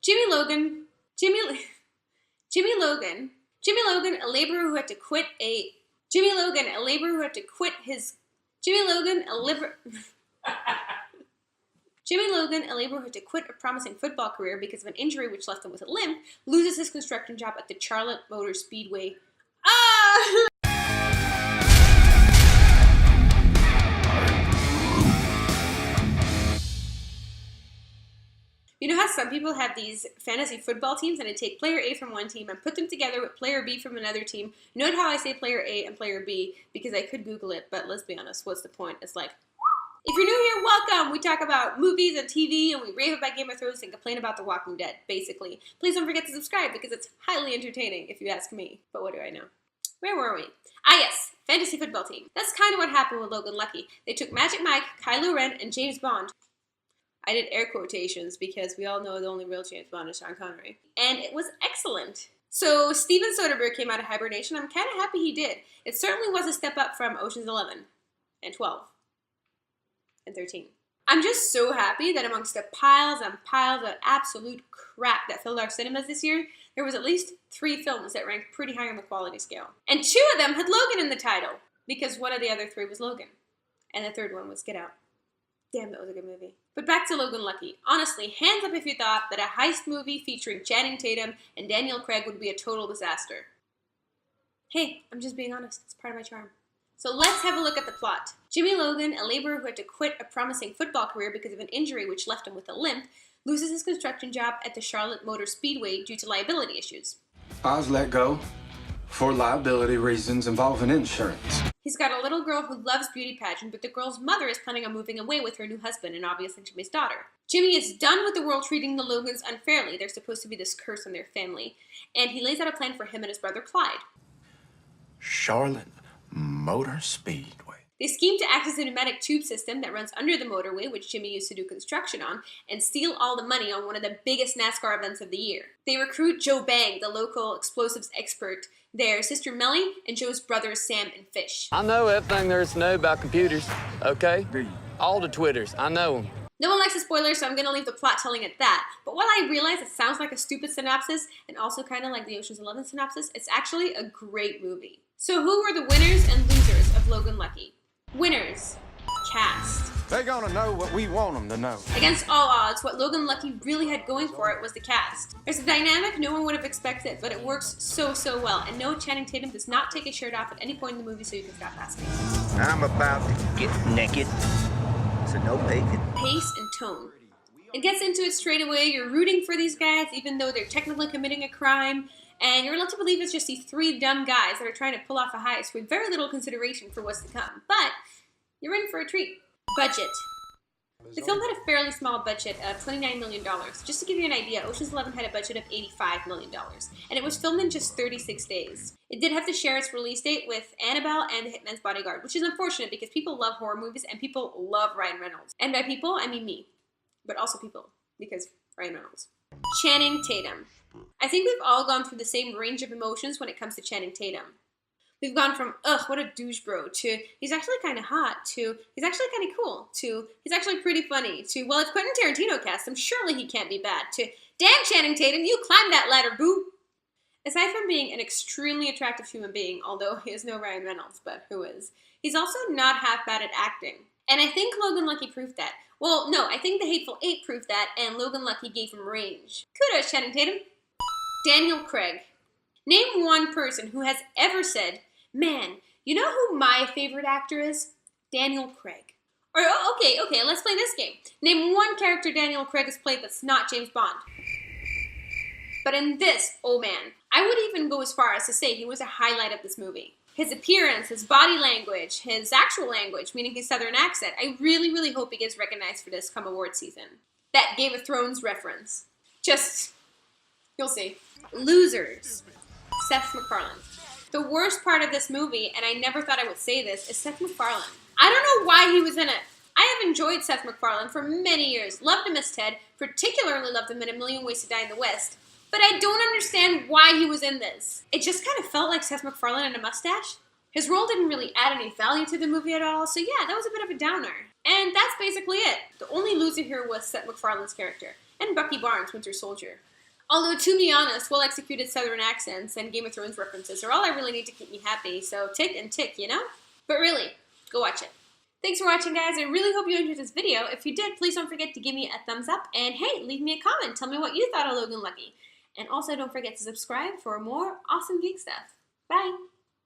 Jimmy Logan, Jimmy Logan, a laborer who had to quit a promising football career because of an injury which left him with a limp, loses his construction job at the Charlotte Motor Speedway. Ah! You know how some people have these fantasy football teams and they take player A from one team and put them together with player B from another team? Note how I say player A and player B because I could Google it, but let's be honest, what's the point? It's like, if you're new here, welcome! We talk about movies and TV and we rave about Game of Thrones and complain about The Walking Dead, basically. Please don't forget to subscribe because it's highly entertaining if you ask me. But what do I know? Where were we? Ah yes, fantasy football team. That's kind of what happened with Logan Lucky. They took Magic Mike, Kylo Ren, and James Bond. I did air quotations because we all know the only real James Bond is Sean Connery. And it was excellent. So Steven Soderbergh came out of hibernation. I'm kind of happy he did. It certainly was a step up from Ocean's 11 and 12 and 13. I'm just so happy that amongst the piles and piles of absolute crap that filled our cinemas this year, there was at least 3 films that ranked pretty high on the quality scale. And 2 of them had Logan in the title because one of the other 3 was Logan. And the third one was Get Out. Damn, that was a good movie. But back to Logan Lucky. Honestly, hands up if you thought that a heist movie featuring Channing Tatum and Daniel Craig would be a total disaster. Hey, I'm just being honest. It's part of my charm. So let's have a look at the plot. Jimmy Logan, a laborer who had to quit a promising football career because of an injury which left him with a limp, loses his construction job at the Charlotte Motor Speedway due to liability issues. I was let go for liability reasons involving insurance. He's got a little girl who loves beauty pageant, but the girl's mother is planning on moving away with her new husband and obviously Jimmy's daughter. Jimmy is done with the world treating the Logans unfairly. They're supposed to be this curse on their family. And he lays out a plan for him and his brother Clyde. Charlotte Motor Speedway. They scheme to access a pneumatic tube system that runs under the motorway, which Jimmy used to do construction on, and steal all the money on one of the biggest NASCAR events of the year. They recruit Joe Bang, the local explosives expert, their sister Melly, and Joe's brothers Sam and Fish. I know everything there is to know about computers, okay? All the Twitters, I know them. No one likes a spoiler, so I'm going to leave the plot telling it that. But while I realize it sounds like a stupid synopsis, and also kind of like the Ocean's 11 synopsis, it's actually a great movie. So who were the winners and losers of Logan Lucky? Winners. Cast. They're gonna know what we want them to know. Against all odds, what Logan Lucky really had going for it was the cast. There's a dynamic no one would have expected, but it works so well. And no, Channing Tatum does not take his shirt off at any point in the movie, so you can stop asking. I'm about to get naked, so no bacon. Pace and tone. It gets into it straight away. You're rooting for these guys, even though they're technically committing a crime. And you're led to believe it's just these 3 dumb guys that are trying to pull off a heist with very little consideration for what's to come. But you're in for a treat. Budget. The film had a fairly small budget of $29 million. Just to give you an idea, Ocean's 11 had a budget of $85 million. And it was filmed in just 36 days. It did have to share its release date with Annabelle and The Hitman's Bodyguard, which is unfortunate because people love horror movies and people love Ryan Reynolds. And by people, I mean me. But also people, because Ryan Reynolds. Channing Tatum. I think we've all gone through the same range of emotions when it comes to Channing Tatum. We've gone from, ugh, what a douche bro, to he's actually kind of hot, to he's actually kind of cool, to he's actually pretty funny, to, well, if Quentin Tarantino cast him, surely he can't be bad, to, damn Channing Tatum, you climbed that ladder, boo! Aside from being an extremely attractive human being, although he is no Ryan Reynolds, but who is, he's also not half bad at acting. And I think Logan Lucky proved that. Well, no, I think The Hateful Eight proved that, and Logan Lucky gave him range. Kudos, Channing Tatum. Daniel Craig. Name one person who has ever said, man, you know who my favorite actor is? Daniel Craig. Or, oh, okay, let's play this game. Name one character Daniel Craig has played that's not James Bond. But in this, oh man, I would even go as far as to say he was a highlight of this movie. His appearance, his body language, his actual language, meaning his southern accent, I really hope he gets recognized for this come award season. That Game of Thrones reference. Just, you'll see. Losers. Seth MacFarlane. The worst part of this movie, and I never thought I would say this, is Seth MacFarlane. I don't know why he was in it. I have enjoyed Seth MacFarlane for many years. Loved him as Ted, particularly loved him in A Million Ways to Die in the West. But I don't understand why he was in this. It just kind of felt like Seth MacFarlane and a mustache. His role didn't really add any value to the movie at all, so yeah, that was a bit of a downer. And that's basically it. The only loser here was Seth MacFarlane's character, and Bucky Barnes, Winter Soldier. Although, to be honest, well-executed Southern accents and Game of Thrones references are all I really need to keep me happy, so tick and tick, you know? But really, go watch it. Thanks for watching, guys. I really hope you enjoyed this video. If you did, please don't forget to give me a thumbs up, and hey, leave me a comment. Tell me what you thought of Logan Lucky. And also, don't forget to subscribe for more awesome geek stuff. Bye!